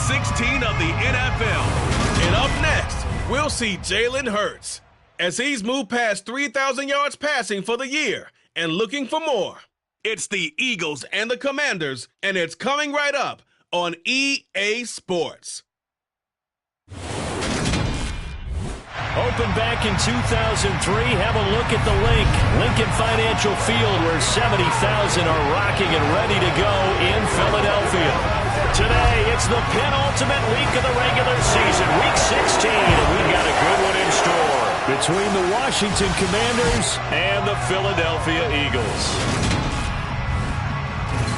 16 of the NFL. And up next, we'll see Jalen Hurts as he's moved past 3,000 yards passing for the year and looking for more. It's the Eagles and the Commanders, and it's coming right up on EA Sports. Opened back in 2003. Have a look at the link. Lincoln Financial Field, where 70,000 are rocking and ready to go in Philadelphia. Today, it's the penultimate week of the regular season, Week 16, and we've got a good one in store between the Washington Commanders and the Philadelphia Eagles.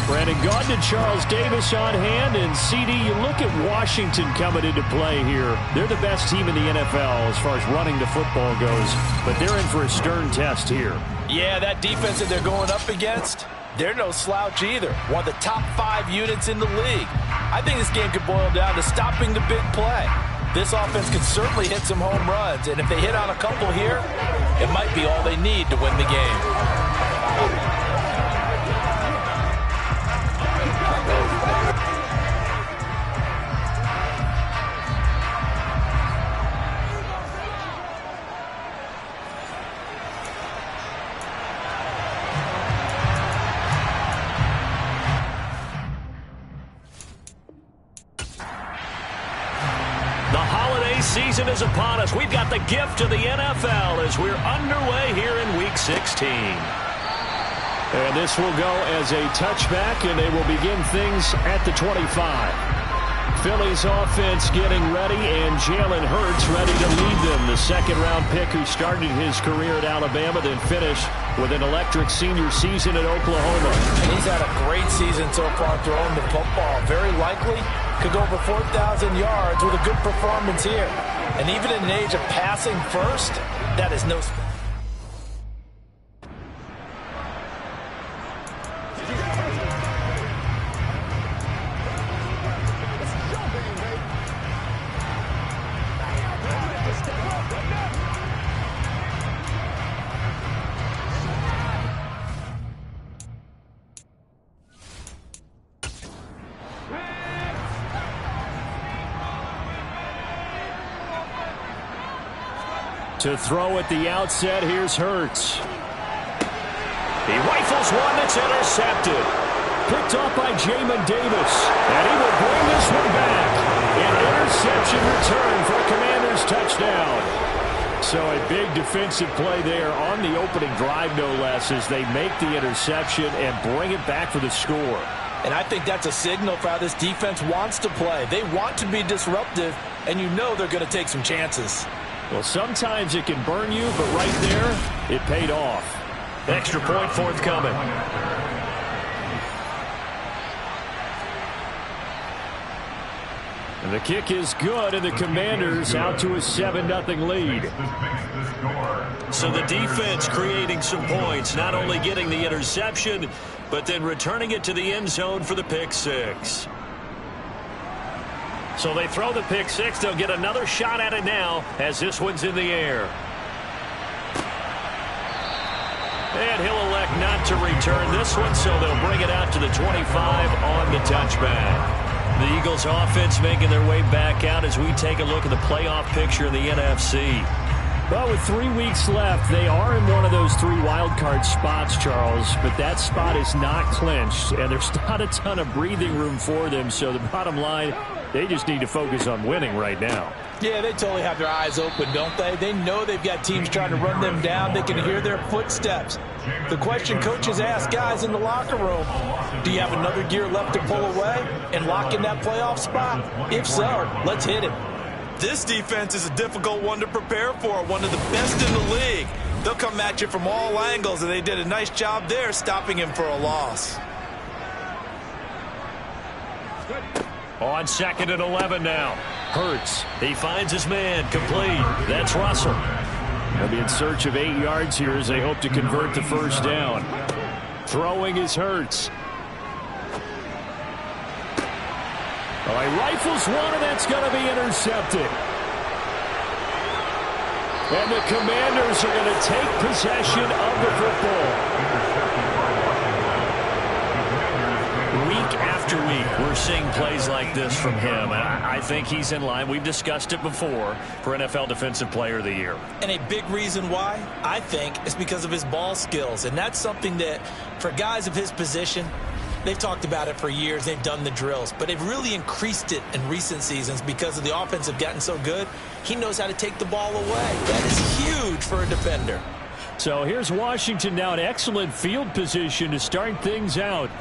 Brandon Gaudin and Charles Davis on hand. And CD, you look at Washington coming into play here. They're the best team in the NFL as far as running the football goes, but they're in for a stern test here. Yeah, that defense that they're going up against, they're no slouch either. One of the top 5 units in the league. I think this game could boil down to stopping the big play. This offense could certainly hit some home runs, and if they hit on a couple here, it might be all they need to win the game. Season is upon us. We've got the gift of the NFL as we're underway here in Week 16. And this will go as a touchback, and they will begin things at the 25. Philly's offense getting ready, and Jalen Hurts ready to lead them. The second-round pick who started his career at Alabama, then finished with an electric senior season at Oklahoma. And he's had a great season so far throwing the football. Very likely could go over 4,000 yards with a good performance here. And even in an age of passing first, that is no... To throw at the outset, here's Hurts. He rifles one that's intercepted. Picked off by Jamin Davis. And he will bring this one back. An interception return for a Commanders touchdown. So a big defensive play there on the opening drive, no less, as they make the interception and bring it back for the score. And I think that's a signal for how this defense wants to play. They want to be disruptive, and you know they're going to take some chances. Well, sometimes it can burn you, but right there, it paid off. Extra point forthcoming. And the kick is good, and the Commanders out to a 7-0 lead. So the defense creating some points, not only getting the interception, but then returning it to the end zone for the pick six. So they throw the pick six. They'll get another shot at it now as this one's in the air. And he'll elect not to return this one, so they'll bring it out to the 25 on the touchback. The Eagles offense making their way back out as we take a look at the playoff picture in the NFC. Well, with 3 weeks left, they are in one of those 3 wild card spots, Charles, but that spot is not clinched, and there's not a ton of breathing room for them, so the bottom line, they just need to focus on winning right now. Yeah, they totally have their eyes open, don't they? They know they've got teams trying to run them down. They can hear their footsteps. The question coaches ask guys in the locker room, do you have another gear left to pull away and lock in that playoff spot? If so, let's hit it. This defense is a difficult one to prepare for, one of the best in the league. They'll come at you from all angles, and they did a nice job there stopping him for a loss. On 2nd and 11 now. Hurts. He finds his man. Complete. That's Russell. They'll be in search of 8 yards here as they hope to convert the first down. Throwing is Hurts. Oh, he rifles one, and that's going to be intercepted. And the Commanders are going to take possession of the football. week after week, we're seeing plays like this from him. And I think he's in line. We've discussed it before for NFL Defensive Player of the Year. And a big reason why, I think, is because of his ball skills. And that's something that, for guys of his position, they've talked about it for years. They've done the drills. But they've really increased it in recent seasons because of the offense have gotten so good. He knows how to take the ball away. That is huge for a defender. So here's Washington now in excellent field position to start things out.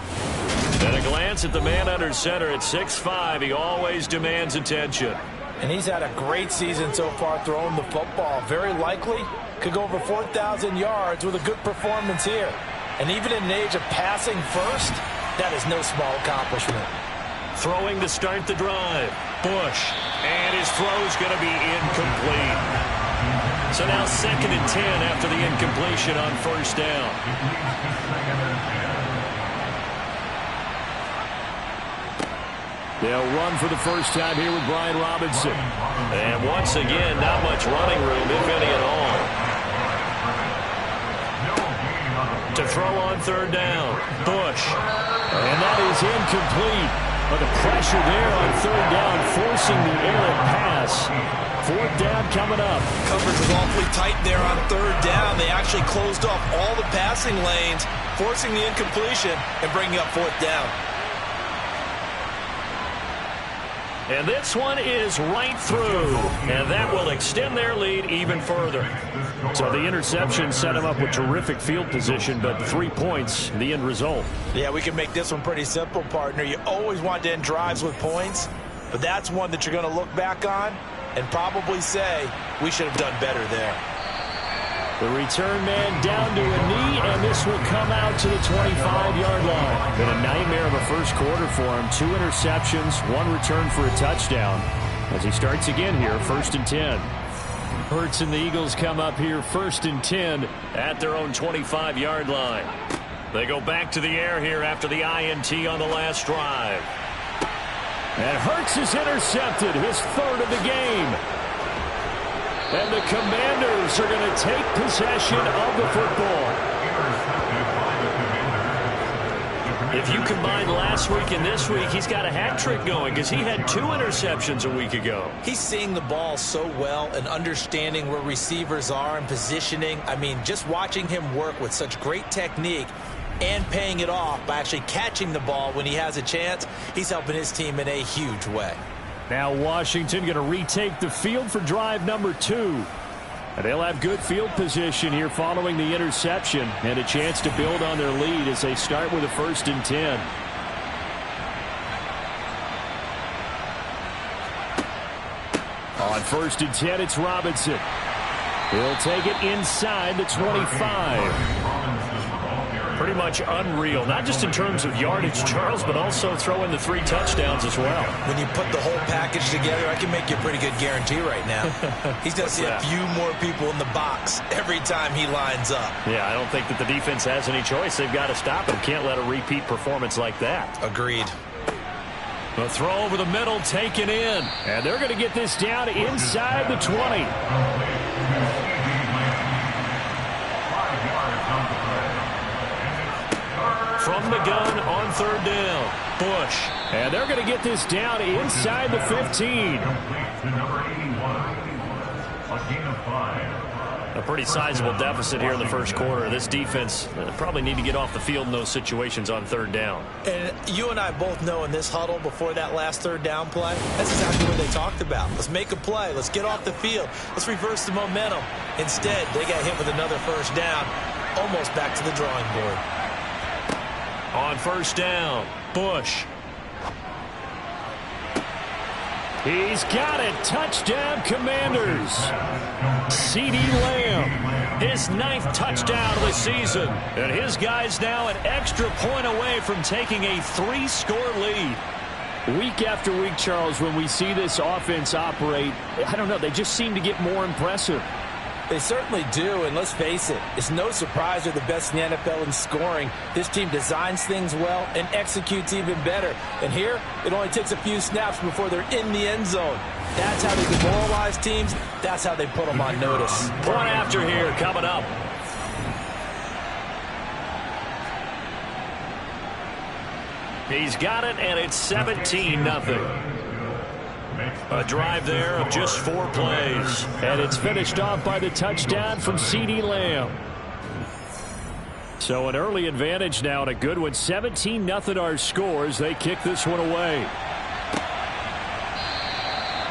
And a glance at the man under center at 6'5". He always demands attention. And he's had a great season so far throwing the football. Very likely could go over 4,000 yards with a good performance here. And even in an age of passing first, that is no small accomplishment. Throwing to start the drive. Bush. And his throw's going to be incomplete. So now 2nd and 10 after the incompletion on first down. They'll run for the first time here with Brian Robinson. And once again, not much running room, if any at all. To throw on 3rd down. Bush. And that is incomplete. But the pressure there on 3rd down, forcing the errant pass. 4th down coming up. Coverage was awfully tight there on 3rd down. They actually closed off all the passing lanes, forcing the incompletion and bringing up 4th down. And this one is right through. And that will extend their lead even further. So the interception set them up with terrific field position, but 3 points, the end result. Yeah, we can make this one pretty simple, partner. You always want to end drives with points, but that's one that you're going to look back on and probably say, we should have done better there. The return man down to a knee, and this will come out to the 25-yard line. Been a nightmare of a first quarter for him. 2 interceptions, 1 return for a touchdown. As he starts again here, 1st and 10. Hurts and the Eagles come up here 1st and 10 at their own 25-yard line. They go back to the air here after the INT on the last drive. And Hurts is intercepted, his 3rd of the game. And the Commanders are going to take possession of the football. If you combine last week and this week, he's got a hat trick going because he had 2 interceptions a week ago. He's seeing the ball so well and understanding where receivers are and positioning. I mean, just watching him work with such great technique and paying it off by actually catching the ball when he has a chance, he's helping his team in a huge way. Now Washington going to retake the field for drive number 2. And they'll have good field position here following the interception and a chance to build on their lead as they start with a 1st and 10. On 1st and 10, it's Robinson. He'll take it inside the 25. Pretty much unreal, not just in terms of yardage, Charles, but also throwing the 3 touchdowns as well. When you put the whole package together, I can make you a pretty good guarantee right now. He's going to see a few more people in the box every time he lines up. Yeah, I don't think that the defense has any choice. They've got to stop him. Can't let a repeat performance like that. Agreed. The throw over the middle taken in. And they're going to get this down inside the 20. From the gun on 3rd down. Bush. And they're going to get this down inside the 15. A pretty sizable deficit here in the first quarter. This defense probably need to get off the field in those situations on 3rd down. And you and I both know in this huddle before that last 3rd down play, that's exactly what they talked about. Let's make a play. Let's get off the field. Let's reverse the momentum. Instead, they got hit with another 1st down, almost back to the drawing board. On 1st down, Bush. He's got it. Touchdown, Commanders. CeeDee Lamb, his 9th touchdown of the season. And his guys now an extra point away from taking a 3-score lead. Week after week, Charles, when we see this offense operate, I don't know, they just seem to get more impressive. They certainly do, and let's face it, it's no surprise they're the best in the NFL in scoring. This team designs things well and executes even better. And here, it only takes a few snaps before they're in the end zone. That's how they demoralize teams. That's how they put them on notice. Point after here coming up. He's got it, and it's 17-0. A drive there of just 4 plays. And it's finished off by the touchdown from CeeDee Lamb. So an early advantage now and a good one. 17-0 our scores. They kick this one away.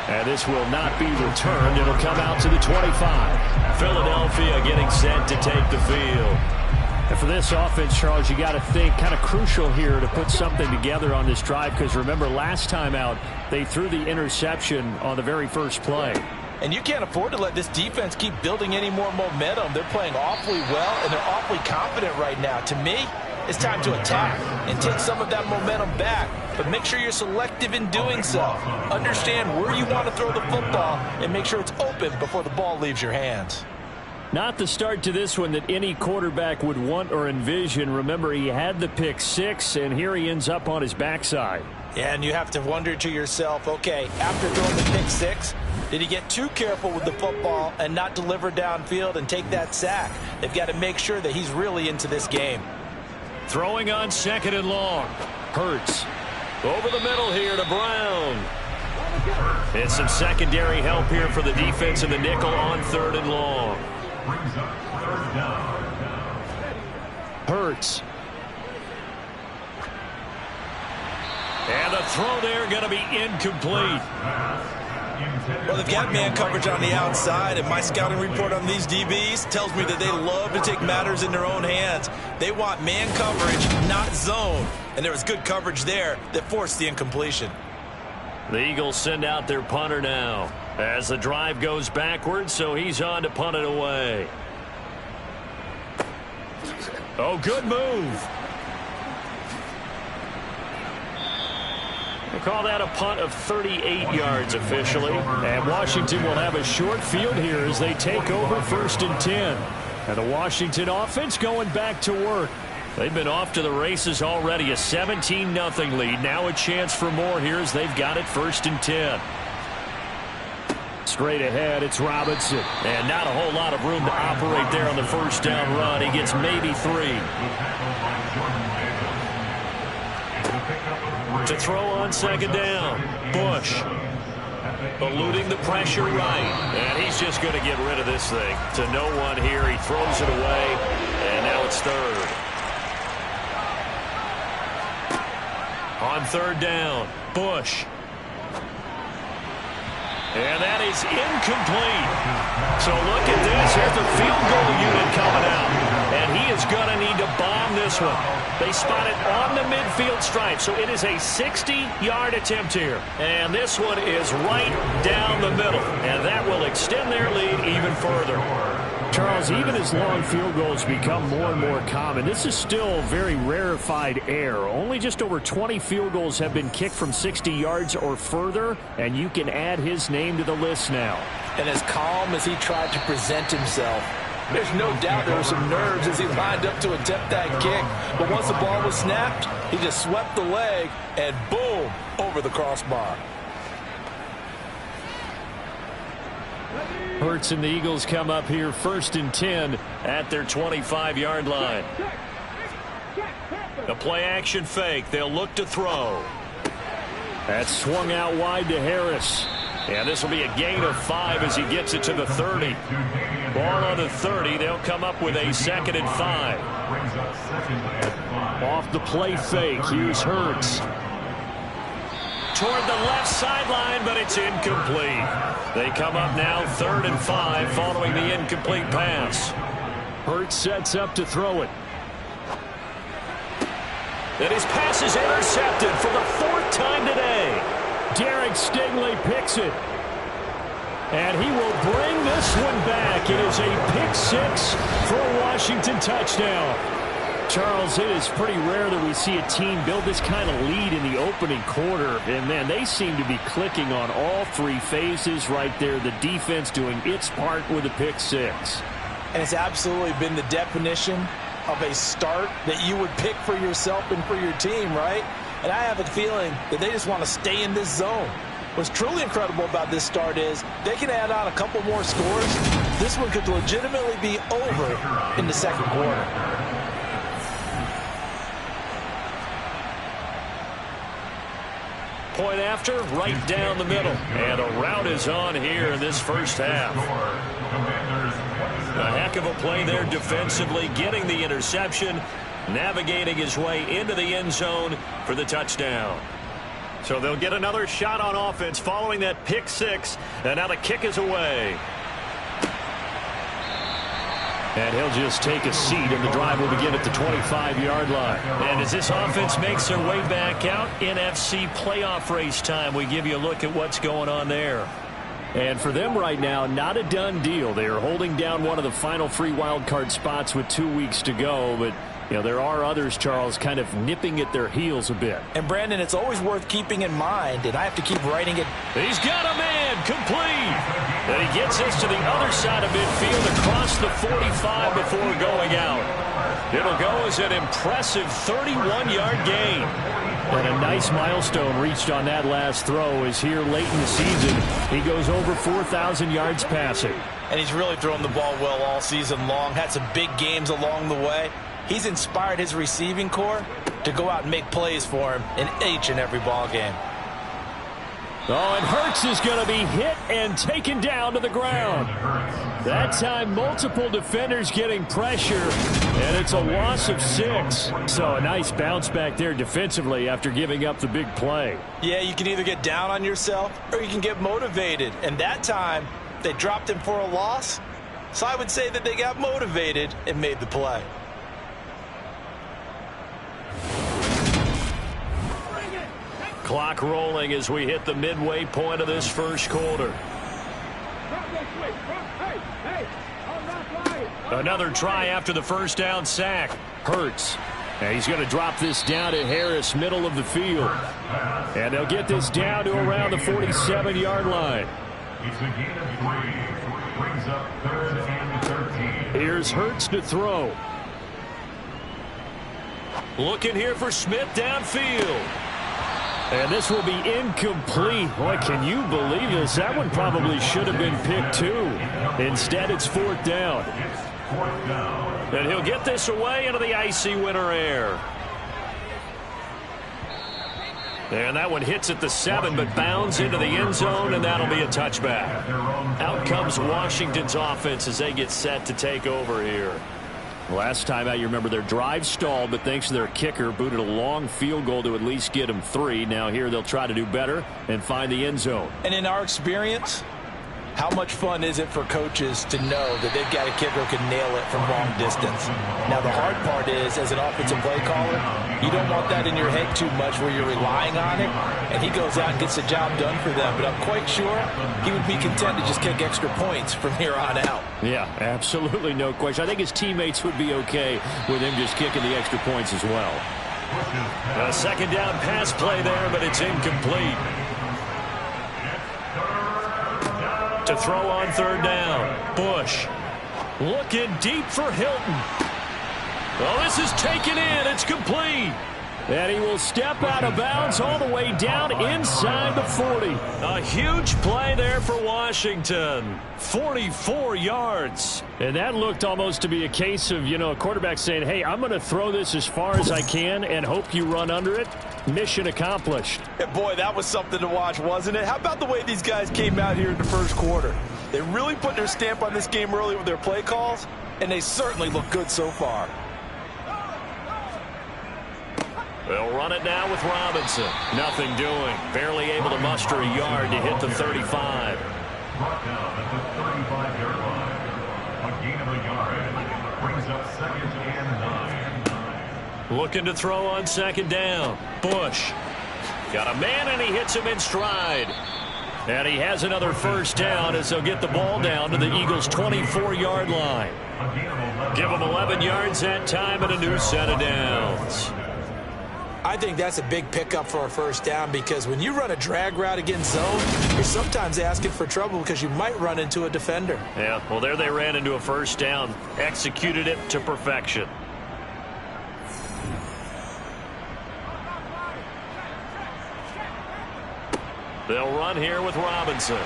And this will not be returned. It'll come out to the 25. Philadelphia getting set to take the field. And for this offense, Charles, you got to think kind of crucial here to put something together on this drive, because remember last time out they threw the interception on the very first play. And you can't afford to let this defense keep building any more momentum. They're playing awfully well, and they're awfully confident right now. To me, it's time to attack and take some of that momentum back. But make sure you're selective in doing so. Understand where you want to throw the football and make sure it's open before the ball leaves your hands. Not the start to this one that any quarterback would want or envision. Remember, he had the pick 6, and here he ends up on his backside. Yeah, and you have to wonder to yourself, okay, after throwing the pick 6, did he get too careful with the football and not deliver downfield and take that sack? They've got to make sure that he's really into this game. Throwing on 2nd and long. Hurts. Over the middle here to Brown. And some secondary help here for the defense in the nickel on 3rd and long. Hurts. And the throw there going to be incomplete. Well, they've got man coverage on the outside, and my scouting report on these DBs tells me that they love to take matters in their own hands. They want man coverage, not zone. And there was good coverage there that forced the incompletion. The Eagles send out their punter now as the drive goes backwards, so he's on to punt it away. Oh, good move. We'll call that a punt of 38 yards officially. And Washington will have a short field here as they take over 1st and 10. And the Washington offense going back to work. They've been off to the races already. A 17-0 lead. Now a chance for more here as they've got it 1st and 10. Straight ahead, it's Robinson. And not a whole lot of room to operate there on the 1st down run. He gets maybe 3. To throw on 2nd down. Bush. Eluding the pressure right. And he's just going to get rid of this thing. To no one here. He throws it away. And now it's 3rd. On 3rd down. Bush. And that is incomplete. So look at this. Here's the field goal unit coming out. And he is going to need to bomb this one. They spot it on the midfield stripe. So it is a 60-yard attempt here. And this one is right down the middle. And that will extend their lead even further. Charles, even as long field goals become more and more common, this is still very rarefied air. Only just over 20 field goals have been kicked from 60 yards or further, and you can add his name to the list now. And as calm as he tried to present himself, there's no doubt there were some nerves as he lined up to attempt that kick. But once the ball was snapped, he just swept the leg and boom, over the crossbar. Hurts and the Eagles come up here 1st and 10 at their 25-yard line. The play action fake. They'll look to throw. That's swung out wide to Harris. And this will be a gain of 5 as he gets it to the 30. Ball on the 30. They'll come up with a 2nd and 5. Off the play fake. Here's Hurts. Toward the left sideline, but it's incomplete. They come up now 3rd and 5 following the incomplete pass. Hurts sets up to throw it. And his pass is intercepted for the 4th time today. Derek Stingley picks it. And he will bring this one back. It is a pick 6 for a Washington touchdown. Charles, it is pretty rare that we see a team build this kind of lead in the opening quarter. And, man, they seem to be clicking on all 3 phases right there. The defense doing its part with a pick 6. And it's absolutely been the definition of a start that you would pick for yourself and for your team, right? And I have a feeling that they just want to stay in this zone. What's truly incredible about this start is they can add on a couple more scores. This one could legitimately be over in the 2nd quarter. point after, right down the middle. And a rout is on here in this first half. A heck of a play there defensively, getting the interception, navigating his way into the end zone for the touchdown. So they'll get another shot on offense following that pick six, and now the kick is away. And he'll just take a seat, and the drive will begin at the 25-yard line. And as this offense makes their way back out, NFC playoff race time, we give you a look at what's going on there. And for them right now, not a done deal. They are holding down one of the final 3 wild card spots with 2 weeks to go, but you know, there are others, Charles, kind of nipping at their heels a bit. And, Brandon, it's always worth keeping in mind, and I have to keep writing it. He's got a man, complete. And he gets us to the other side of midfield across the 45 before going out. It'll go as an impressive 31-yard gain. And a nice milestone reached on that last throw as here late in the season, he goes over 4,000 yards passing. And he's really thrown the ball well all season long, had some big games along the way. He's inspired his receiving corps to go out and make plays for him in each and every ball game. Oh, and Hurts is going to be hit and taken down to the ground. That time, multiple defenders getting pressure, and it's a loss of 6. So a nice bounce back there defensively after giving up the big play. Yeah, you can either get down on yourself or you can get motivated. And that time, they dropped him for a loss. So I would say that they got motivated and made the play. Clock rolling as we hit the midway point of this first quarter. Another try after the first down sack. Hurts. And he's going to drop this down to Harris, middle of the field. And they'll get this down to around the 47-yard line. It's a gain of 3. Brings up 3rd and 13. Here's Hurts to throw. Looking here for Smith downfield. And this will be incomplete. Boy, can you believe this? That one probably should have been picked too. Instead, it's 4th down. And he'll get this away into the icy winter air. And that one hits at the 7, but bounds into the end zone, and that'll be a touchback. Out comes Washington's offense as they get set to take over here. Last time out, you remember their drive stalled, but thanks to their kicker, booted a long field goal to at least get them 3. Now here they'll try to do better and find the end zone. And in our experience, how much fun is it for coaches to know that they've got a kicker who can nail it from long distance? Now, the hard part is, as an offensive play caller, you don't want that in your head too much where you're relying on it, and he goes out and gets the job done for them. But I'm quite sure he would be content to just kick extra points from here on out. Yeah, absolutely no question. I think his teammates would be okay with him just kicking the extra points as well. A second down pass play there, but it's incomplete. To throw on 3rd down. Bush looking deep for Hilton. Oh, this is taken in. It's complete. And he will step out of bounds all the way down inside the 40. A huge play there for Washington. 44 yards. And that looked almost to be a case of, you know, a quarterback saying, hey, I'm going to throw this as far as I can and hope you run under it. Mission accomplished. And boy, that was something to watch, wasn't it? How about the way these guys came out here in the first quarter? They really put their stamp on this game early with their play calls, and they certainly look good so far. They'll run it now with Robinson. Nothing doing. Barely able to muster a yard to hit the 35. Brought down at the 35-yard line. A gain of a yard. Brings up 2nd and 9. Looking to throw on 2nd down. Bush. Got a man, and he hits him in stride. And he has another first down as they'll get the ball down to the Eagles' 24-yard line. Give them 11 yards that time and a new set of downs. I think that's a big pickup for a first down because when you run a drag route against zone, you're sometimes asking for trouble because you might run into a defender. Yeah, well, there they ran into a first down, executed it to perfection. They'll run here with Robinson.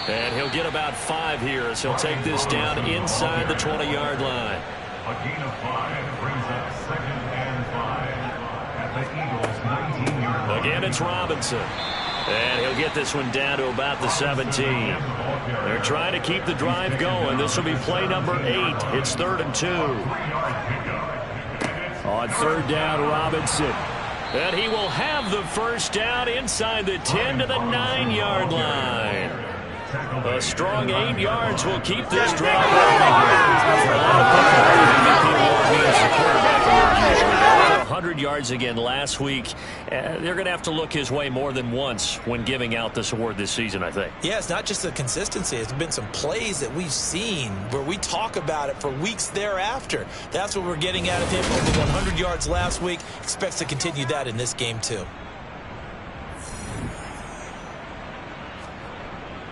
And he'll get about 5 here as he'll take this down inside the 20-yard line. A gain of 5 brings up 2nd and 5. the Eagles' 19-yard line. Again, it's Robinson. And he'll get this one down to about the 17. They're trying to keep the drive going. This will be play number 8. It's 3rd and 2. On 3rd down, Robinson. And he will have the first down inside the 10 to the 9-yard line. A strong 8 yards will keep this drive going. 100 yards again last week. They're going to have to look his way more than once when giving out this award this season, I think. Yeah, it's not just the consistency. It's been some plays that we've seen where we talk about it for weeks thereafter. That's what we're getting out of him. Over 100 yards last week. Expects to continue that in this game, too.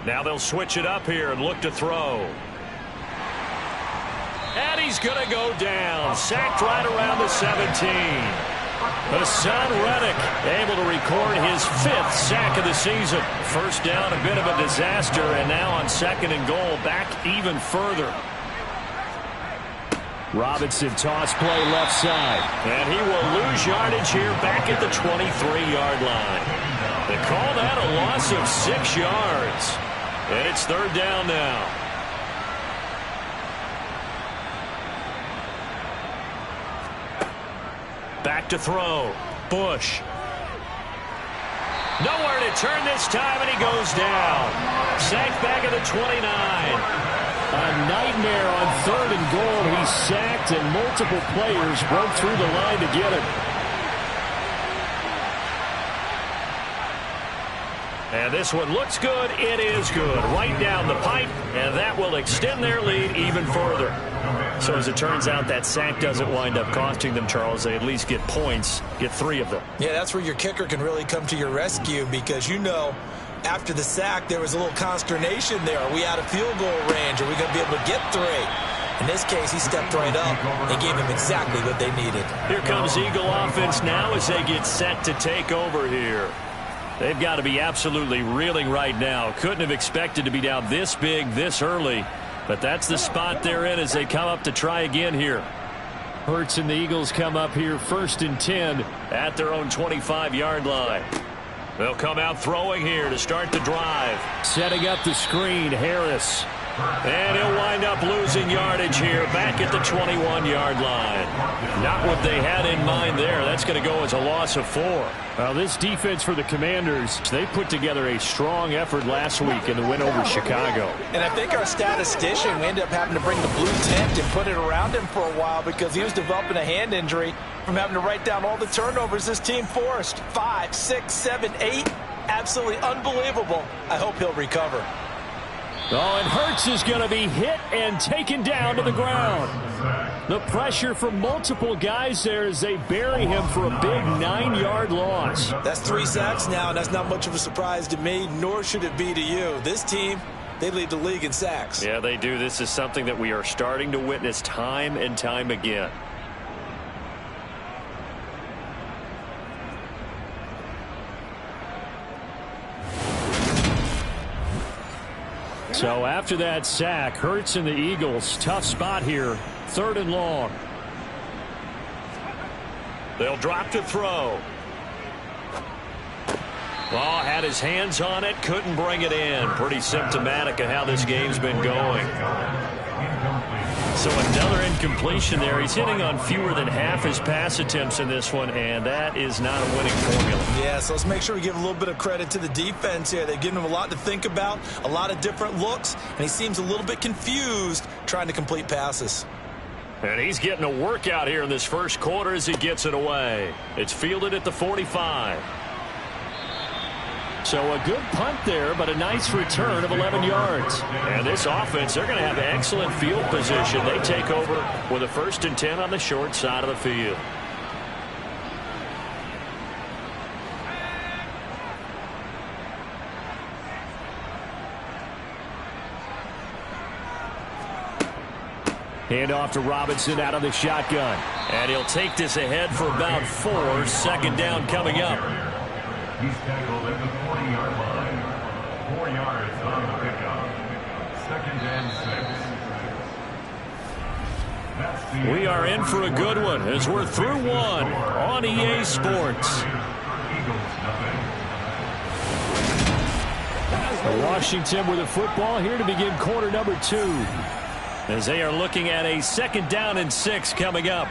Now they'll switch it up here and look to throw. And he's going to go down. Sacked right around the 17. Hassan Reddick able to record his 5th sack of the season. First down, a bit of a disaster, and now on 2nd and goal, back even further. Robinson toss play left side. And he will lose yardage here back at the 23-yard line. They call that a loss of 6 yards. And it's 3rd down now. Back to throw. Bush. Nowhere to turn this time, and he goes down. Sacked back at the 29. A nightmare on 3rd and goal. He's sacked, and multiple players broke through the line to get him. And this one looks good. It is good. Right down the pipe, and that will extend their lead even further. So as it turns out, that sack doesn't wind up costing them, Charles. They at least get points, get 3 of them. Yeah, that's where your kicker can really come to your rescue because, you know, after the sack, there was a little consternation there. Are we out of field goal range? Are we going to be able to get 3? In this case, he stepped right up and gave him exactly what they needed. Here comes Eagle offense now as they get set to take over here. They've got to be absolutely reeling right now. Couldn't have expected to be down this big this early, but that's the spot they're in as they come up to try again here. Hurts and the Eagles come up here 1st and 10 at their own 25-yard line. They'll come out throwing here to start the drive. Setting up the screen, Harris. And he'll wind up losing yardage here back at the 21-yard line. Not what they had in mind there. That's going to go as a loss of 4. Well, this defense for the Commanders, they put together a strong effort last week in the win over Chicago. And I think our statistician, we ended up having to bring the blue tent and put it around him for a while because he was developing a hand injury from having to write down all the turnovers this team forced. 5, 6, 7, 8. Absolutely unbelievable. I hope he'll recover. Oh, and Hurts is going to be hit and taken down to the ground. The pressure from multiple guys there as they bury him for a big 9-yard loss. That's 3 sacks now, and that's not much of a surprise to me, nor should it be to you. This team, they lead the league in sacks. Yeah, they do. This is something that we are starting to witness time and time again. So after that sack, Hurts and the Eagles, tough spot here, 3rd and long. They'll drop to throw. Oh, had his hands on it, couldn't bring it in. Pretty symptomatic of how this game's been going. So another incompletion there. He's hitting on fewer than half his pass attempts in this one, and that is not a winning formula. Yeah, so let's make sure we give a little bit of credit to the defense here. They've given him a lot to think about, a lot of different looks, and he seems a little bit confused trying to complete passes. And he's getting a workout here in this first quarter as he gets it away. It's fielded at the 45. So a good punt there, but a nice return of 11 yards. And this offense, they're going to have excellent field position. They take over with a 1st and 10 on the short side of the field. Hand off to Robinson out of the shotgun. And he'll take this ahead for about 4. 2nd down coming up. He's tackled at the 40-yard line. 4 yards on the pickup. 2nd and 6. That's We are in for a good one as we're through one on EA Sports. Washington with a football here to begin quarter number 2. As they are looking at a 2nd down and 6 coming up.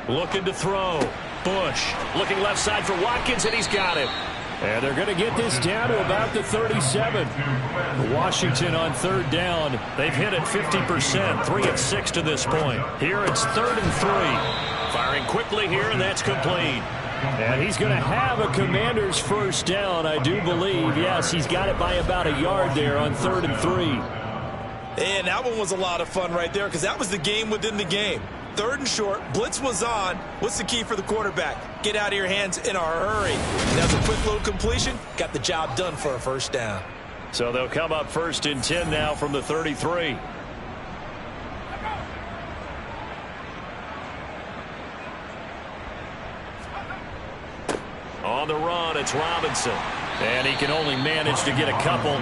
Looking to throw. Bush looking left side for Watkins, and he's got it. And they're going to get this down to about the 37. Washington on 3rd down. They've hit it 50%, 3 of 6 to this point. Here it's 3rd and 3. Firing quickly here, and that's complete. And he's going to have a Commander's 1st down, I do believe. Yes, he's got it by about a yard there on 3rd and 3. And that one was a lot of fun right there because that was the game within the game. 3rd and short, blitz was on. What's the key for the quarterback? Get out of your hands in a hurry. And that was a quick little completion. Got the job done for a 1st down. So they'll come up 1st and 10 now from the 33. On the run, it's Robinson. And he can only manage to get a couple.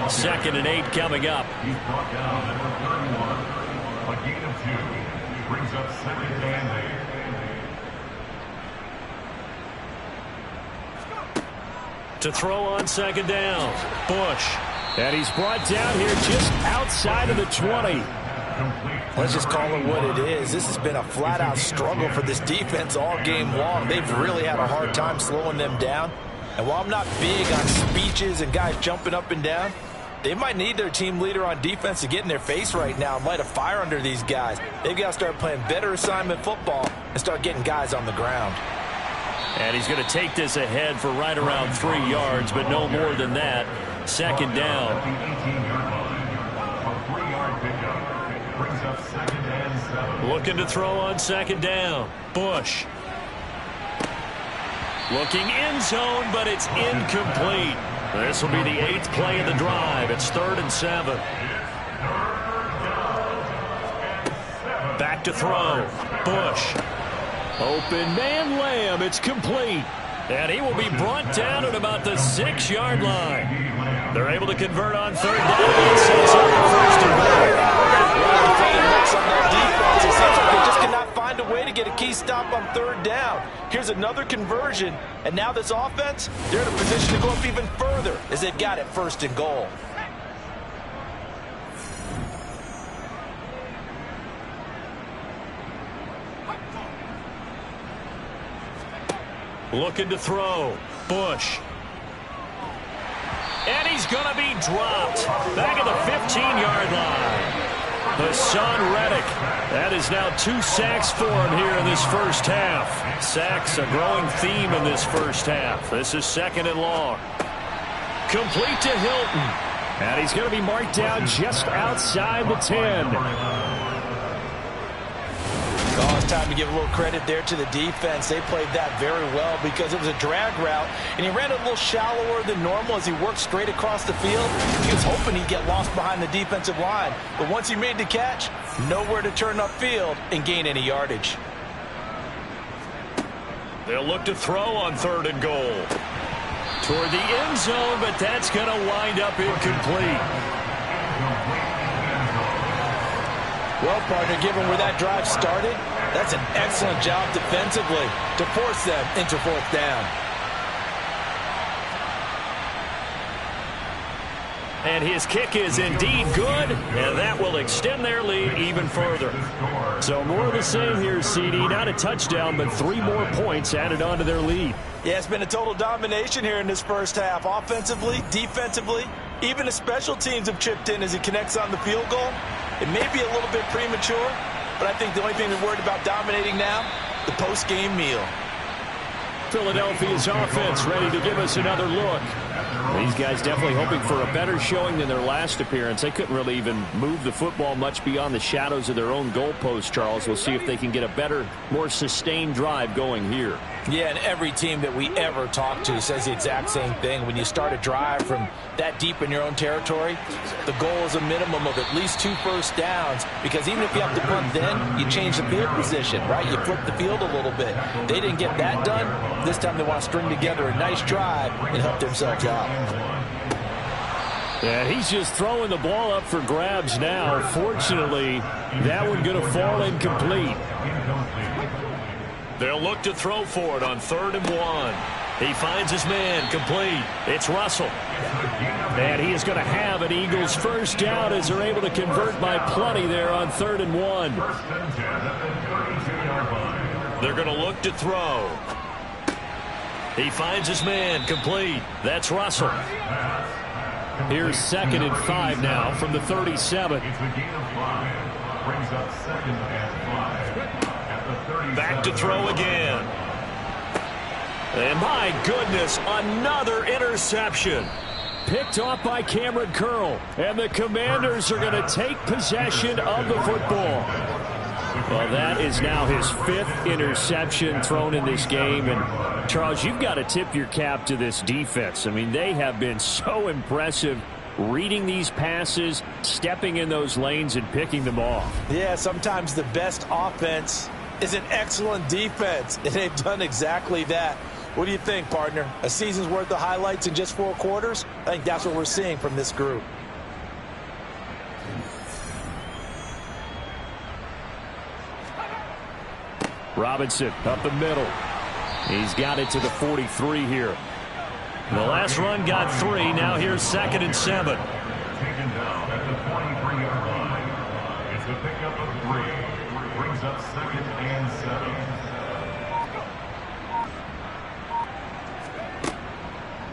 2nd and 8 coming up. He's brought down number 31. A gain of 2. Brings up 2nd and 8. To throw on 2nd down. Bush. And he's brought down here just outside of the 20. Let's just call it what it is. This has been a flat-out struggle for this defense all game long. They've really had a hard time slowing them down. And while I'm not big on speeches and guys jumping up and down, they might need their team leader on defense to get in their face right now and light a fire under these guys. They've got to start playing better assignment football and start getting guys on the ground. And he's going to take this ahead for right around 3 yards, but no more than that. 2nd down. At the 18-yard line. A 3-yard pickup. Brings up 2nd and 7. Looking to throw on 2nd down. Bush. Looking end zone, but it's incomplete. This will be the 8th play of the drive. It's 3rd and 7. Back to throw. Bush. Open man Lamb. It's complete. And he will be brought down at about the 6-yard line. They're able to convert on 3rd down. It sets up the 1st and Defense, it seems like they just cannot find a way to get a key stop on 3rd down. Here's another conversion, and now this offense, they're in a position to go up even further as they've got it 1st and goal. Looking to throw. Bush. And he's going to be dropped. Back at the 15-yard line. Hassan Reddick. That is now 2 sacks for him here in this 1st half. Sacks, a growing theme in this 1st half. This is 2nd and long. Complete to Hilton. And he's going to be marked down just outside the 10. Oh, it's time to give a little credit there to the defense. They played that very well because it was a drag route, and he ran it a little shallower than normal as he worked straight across the field. He was hoping he'd get lost behind the defensive line, but once he made the catch, nowhere to turn upfield and gain any yardage. They'll look to throw on 3rd and goal. Toward the end zone, but that's going to wind up incomplete. Well, partner, given where that drive started, that's an excellent job defensively to force them into 4th down. And his kick is indeed good, and that will extend their lead even further. So more of the same here, CD. Not a touchdown, but 3 more points added on to their lead. Yeah, it's been a total domination here in this 1st half. Offensively, defensively, even the special teams have chipped in as he connects on the field goal. It may be a little bit premature, but I think the only thing we're worried about dominating now, the post-game meal. Philadelphia's offense ready to give us another look. These guys definitely hoping for a better showing than their last appearance. They couldn't really even move the football much beyond the shadows of their own goalpost, Charles. We'll see if they can get a better, more sustained drive going here. Yeah, and every team that we ever talk to says the exact same thing. When you start a drive from that deep in your own territory, the goal is a minimum of at least 2 first downs, because even if you have to punt then, you change the field position, right? You flip the field a little bit. They didn't get that done. This time they want to string together a nice drive and help themselves out. And he's just throwing the ball up for grabs now. Fortunately, that one going to fall incomplete. They'll look to throw for it on 3rd and 1. He finds his man, complete. It's Russell. And he is going to have an Eagles first down as they're able to convert by plenty there on 3rd and 1. They're going to look to throw. He finds his man, complete. That's Russell. Here's 2nd and 5 now from the 37. Back to throw again. And my goodness, another interception. Picked off by Cameron Curl. And the Commanders are going to take possession of the football. Well, that is now his 5th interception thrown in this game. And, Charles, you've got to tip your cap to this defense. I mean, they have been so impressive reading these passes, stepping in those lanes, and picking them off. Yeah, sometimes the best offense is an excellent defense, and they've done exactly that. What do you think, partner? A season's worth of highlights in just 4 quarters? I think that's what we're seeing from this group. Robinson up the middle. He's got it to the 43 here. The last run got 3. Now here's 2nd and 7. Taken down at the 23-yard line. It's a pickup of 3. Brings up 2nd and 7.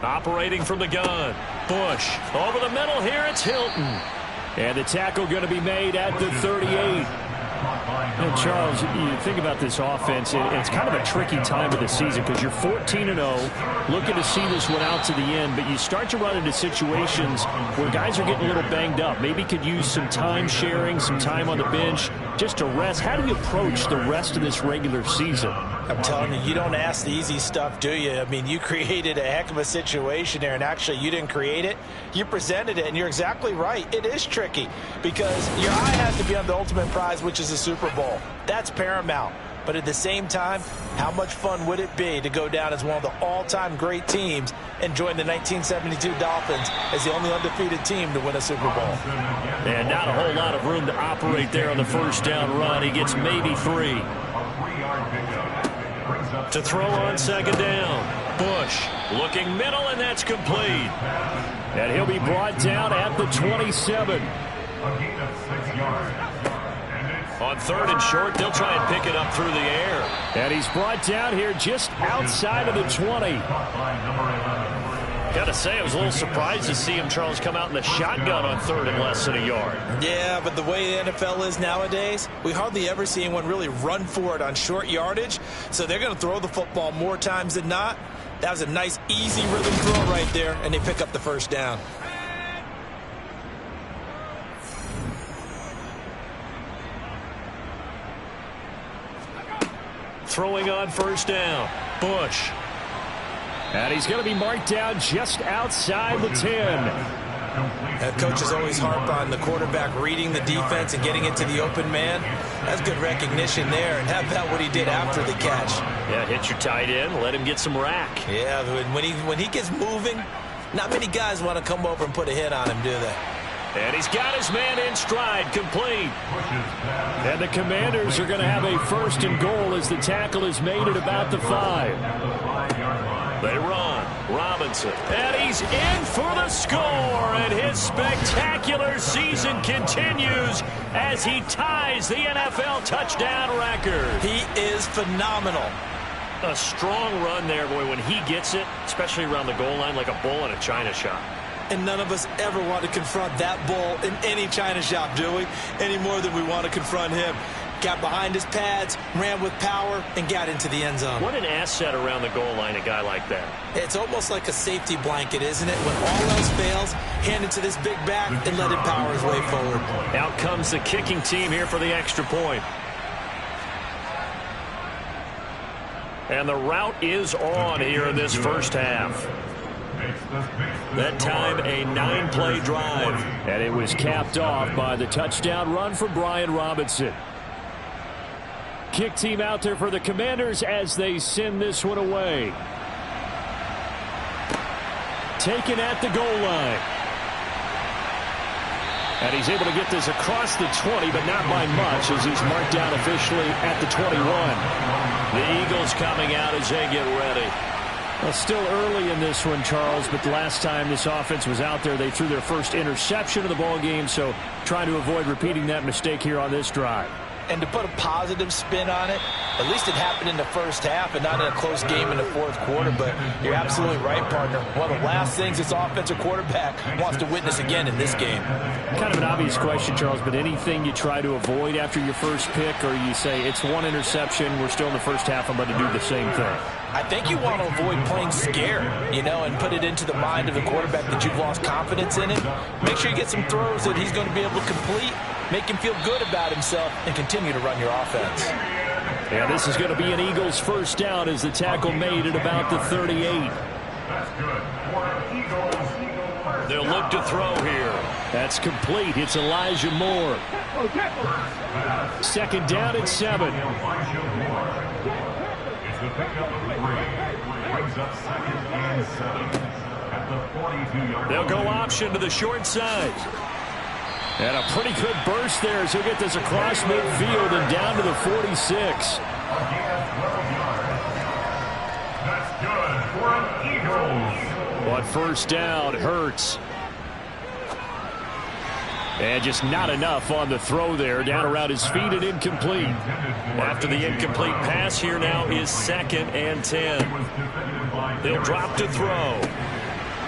Operating from the gun. Bush. Over the middle here, it's Hilton. And the tackle going to be made at the 38. And Charles, you think about this offense, it's kind of a tricky time of the season because you're 14-0, looking to see this one out to the end, but you start to run into situations where guys are getting a little banged up. Maybe could use some time sharing, some time on the bench, just to rest. How do you approach the rest of this regular season? I'm telling you, you don't ask the easy stuff, do you? I mean, you created a heck of a situation there, and actually you didn't create it. You presented it, and you're exactly right. It is tricky because your eye has to be on the ultimate prize, which is the Super Bowl. That's paramount. But at the same time, how much fun would it be to go down as one of the all-time great teams and join the 1972 Dolphins as the only undefeated team to win a Super Bowl? And not a whole lot of room to operate there on the first down run. He gets maybe 3. To throw on 2nd down. Bush looking middle, and that's complete. And he'll be brought down at the 27. A gain of 6 yards. On 3rd and short, they'll try and pick it up through the air. And he's brought down here just outside of the 20. Got to say, I was a little surprised to see him, Charles, come out in the shotgun on 3rd and less than a yard. Yeah, but the way the NFL is nowadays, we hardly ever see anyone really run for it on short yardage. So they're going to throw the football more times than not. That was a nice, easy rhythm throw right there, and they pick up the first down. Throwing on first down. Bush. And he's going to be marked down just outside the 10. Coaches always harp on the quarterback reading the defense and getting into the open man. That's good recognition there. And how about what he did after the catch? Yeah, hit your tight end, let him get some rack. Yeah, when he gets moving, not many guys want to come over and put a hit on him, do they? And he's got his man in stride, complete. And the Commanders are going to have a 1st and goal as the tackle is made at about the 5. They run. Robinson. And he's in for the score. And his spectacular season continues as he ties the NFL touchdown record. He is phenomenal. A strong run there, boy, when he gets it, especially around the goal line, like a bull in a china shop. And none of us ever want to confront that bull in any china shop, do we? Any more than we want to confront him. Got behind his pads, ran with power, and got into the end zone. What an asset around the goal line, a guy like that. It's almost like a safety blanket, isn't it? When all else fails, hand it to this big back and let him power his way forward. Out comes the kicking team here for the extra point. And the route is on here in this first half. That time, a 9-play drive. And it was capped off by the touchdown run for Brian Robinson. Kick team out there for the Commanders as they send this one away. Taken at the goal line. And he's able to get this across the 20, but not by much, as he's marked down officially at the 21. The Eagles coming out as they get ready. Well, still early in this one, Charles, but the last time this offense was out there, they threw their first interception of the ball game, so trying to avoid repeating that mistake here on this drive. And to put a positive spin on it, at least it happened in the first half and not in a close game in the fourth quarter. But you're absolutely right, partner. One of the last things this offensive quarterback wants to witness again in this game. Kind of an obvious question, Charles, but anything you try to avoid after your first pick, or you say it's one interception, we're still in the first half, I'm going to do the same thing? I think you want to avoid playing scared, and put it into the mind of the quarterback that you've lost confidence in him. Make sure you get some throws that he's going to be able to complete, make him feel good about himself, and continue to run your offense. Yeah, this is going to be an Eagles first down as the tackle made at about the 38. That's good. For Eagles. They'll look to throw here. That's complete. It's Elijah Moore. Second down at 7. Elijah Moore. It's the pickup of 3. Brings up 2nd and 7 at the 42-yard line. They'll go option to the short side. And a pretty good burst there as he'll get this across midfield and down to the 46. That's good for an Eagles. On first down, Hurts. And just not enough on the throw there. Down around his feet and incomplete. After the incomplete pass, here now is 2nd and 10. They'll drop to throw.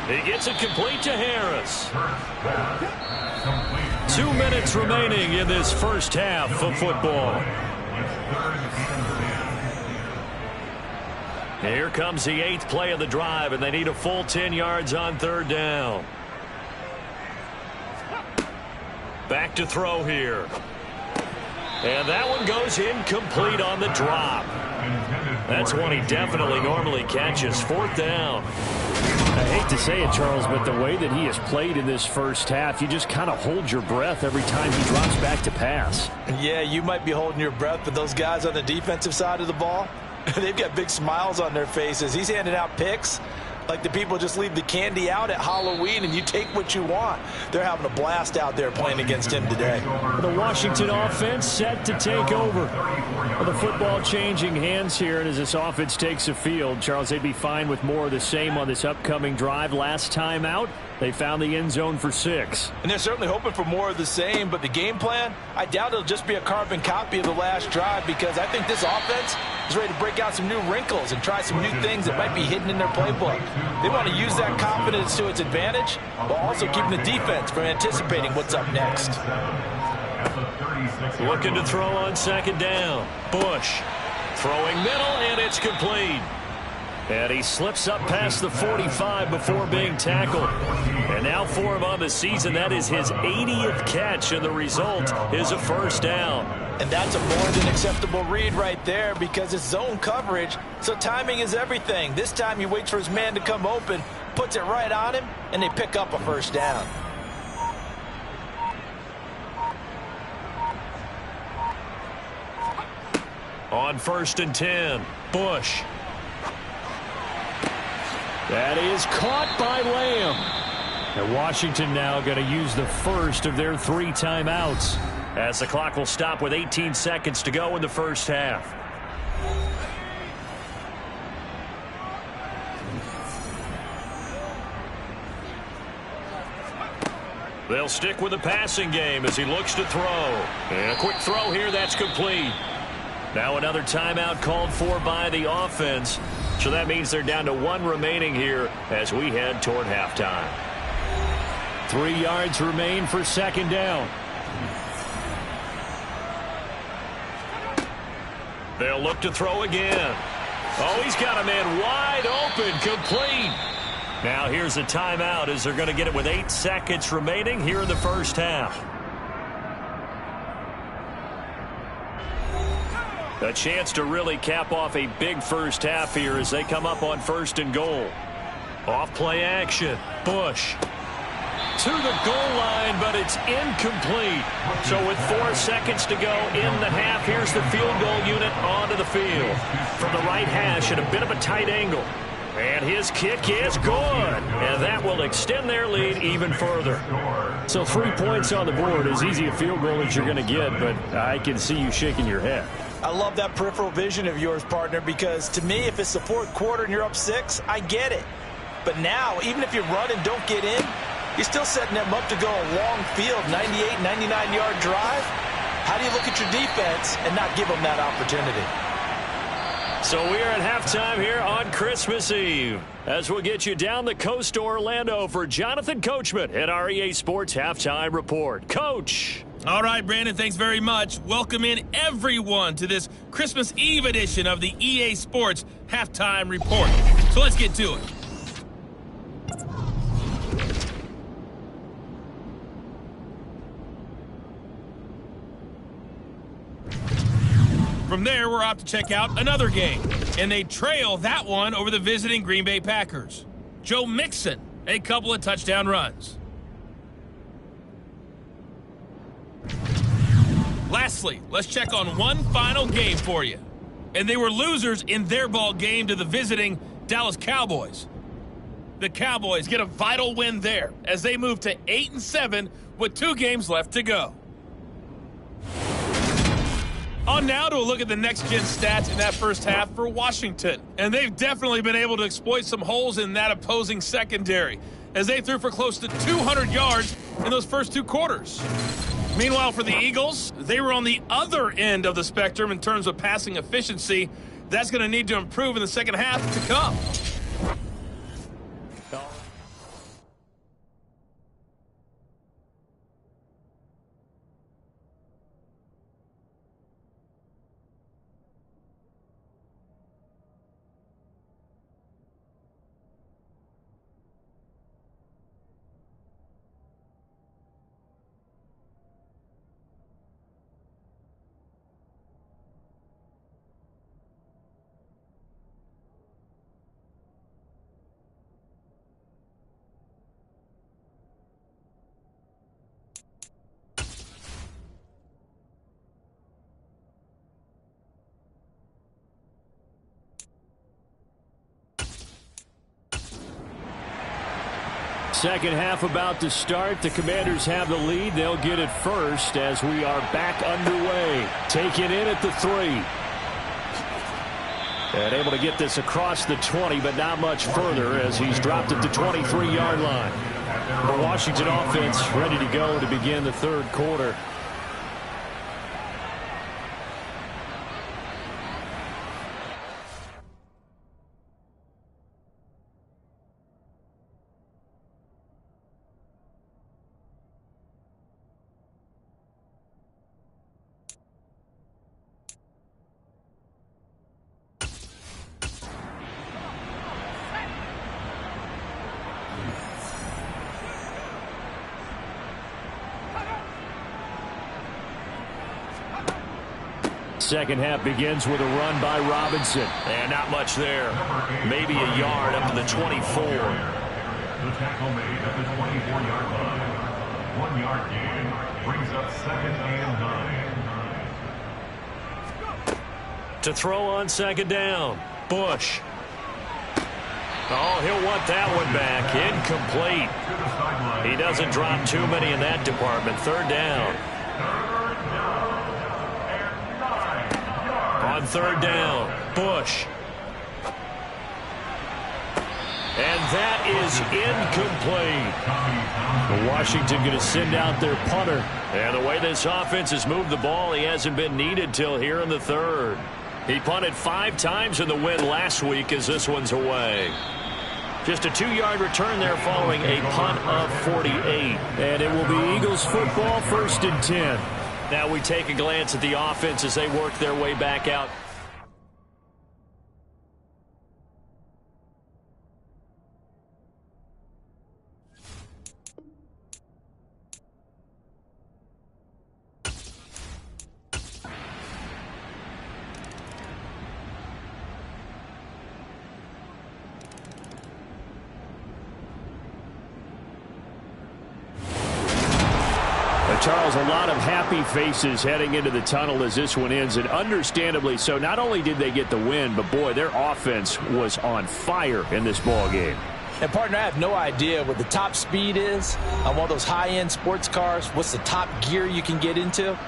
He gets it complete to Harris. 2 minutes remaining in this first half of football. Here comes the 8th play of the drive, and they need a full 10 yards on 3rd down. Back to throw here. And that one goes incomplete on the drop. That's one he definitely normally catches. 4th down. I hate to say it, Charles, but the way that he has played in this first half, you just kind of hold your breath every time he drops back to pass. Yeah, you might be holding your breath, but those guys on the defensive side of the ball, they've got big smiles on their faces. He's handing out picks like the people just leave the candy out at Halloween and you take what you want. They're having a blast out there playing against him today. The Washington offense set to take over. The football changing hands here, and as this offense takes the field, Charles, they'd be fine with more of the same on this upcoming drive. Last time out, they found the end zone for 6. And they're certainly hoping for more of the same, but the game plan, I doubt it'll just be a carbon copy of the last drive, because I think this offense is ready to break out some new wrinkles and try some new things that might be hidden in their playbook. They want to use that confidence to its advantage, while also keeping the defense from anticipating what's up next. Looking to throw on 2nd down. Bush throwing middle, and it's complete. And he slips up past the 45 before being tackled. And now for him on the season, that is his 80th catch, and the result is a first down. And that's a more than acceptable read right there, because it's zone coverage, so timing is everything. This time he waits for his man to come open, puts it right on him, and they pick up a first down. On 1st and 10, Bush. That is caught by Lamb. And Washington now going to use the first of their 3 timeouts, as the clock will stop with 18 seconds to go in the first half. They'll stick with the passing game as he looks to throw. And a quick throw here, that's complete. Now another timeout called for by the offense. So that means they're down to 1 remaining here as we head toward halftime. 3 yards remain for 2nd down. They'll look to throw again. Oh, he's got a man wide open, complete. Now here's a timeout as they're going to get it with 8 seconds remaining here in the first half. A chance to really cap off a big first half here as they come up on 1st and goal. Off play action. Bush to the goal line, but it's incomplete. So with 4 seconds to go in the half, here's the field goal unit onto the field. From the right hash at a bit of a tight angle. And his kick is good. And that will extend their lead even further. So 3 points on the board, as easy a field goal as you're going to get, but I can see you shaking your head. I love that peripheral vision of yours, partner, because to me, if it's the fourth quarter and you're up 6, I get it. But now, even if you run and don't get in, you're still setting them up to go a long field, 98, 99-yard drive. How do you look at your defense and not give them that opportunity? So we are at halftime here on Christmas Eve, as we'll get you down the coast to Orlando for Jonathan Coachman at our EA Sports Halftime Report. Coach. All right, Brandon, thanks very much. Welcome in everyone to this Christmas Eve edition of the EA Sports Halftime Report. So let's get to it. From there, we're off to check out another game, and they trail that one over the visiting Green Bay Packers. Joe Mixon, a couple of touchdown runs. Lastly, let's check on one final game for you. And they were losers in their ball game to the visiting Dallas Cowboys. The Cowboys get a vital win there as they move to 8-7 with 2 games left to go. On now to a look at the next-gen stats in that first half for Washington. And they've definitely been able to exploit some holes in that opposing secondary as they threw for close to 200 yards in those first 2 quarters. Meanwhile, for the Eagles, they were on the other end of the spectrum in terms of passing efficiency. That's going to need to improve in the second half to come. Second half about to start. The Commanders have the lead. They'll get it first as we are back underway. Taken in at the 3. And able to get this across the 20, but not much further as he's dropped at the 23-yard line. The Washington offense ready to go to begin the third quarter. Second half begins with a run by Robinson. And not much there. Maybe a yard up to the 24. The tackle made at the 24-yard line. 1-yard gain brings up 2nd and 9. To throw on second down. Bush. Oh, he'll want that one back. Incomplete. He doesn't drop too many in that department. Third down. On third down, Bush. And that is incomplete. Washington going to send out their punter. And the way this offense has moved the ball, he hasn't been needed till here in the third. He punted 5 times in the win last week as this one's away. Just a 2-yard return there following a punt of 48. And it will be Eagles football, 1st and 10. Now we take a glance at the offense as they work their way back out. Charles, a lot of happy faces heading into the tunnel as this one ends, and understandably so. Not only did they get the win, but boy, their offense was on fire in this ball game. And, partner, I have no idea what the top speed is on one of those high-end sports cars. What's the top gear you can get into?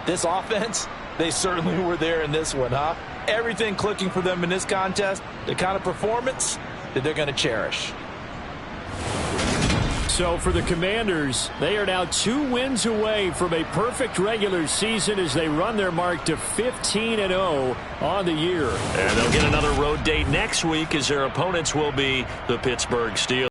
This offense, they certainly were there in this one, huh? Everything clicking for them in this contest, the kind of performance that they're going to cherish. So for the Commanders, they are now 2 wins away from a perfect regular season as they run their mark to 15-0 on the year. And they'll get another road date next week as their opponents will be the Pittsburgh Steelers.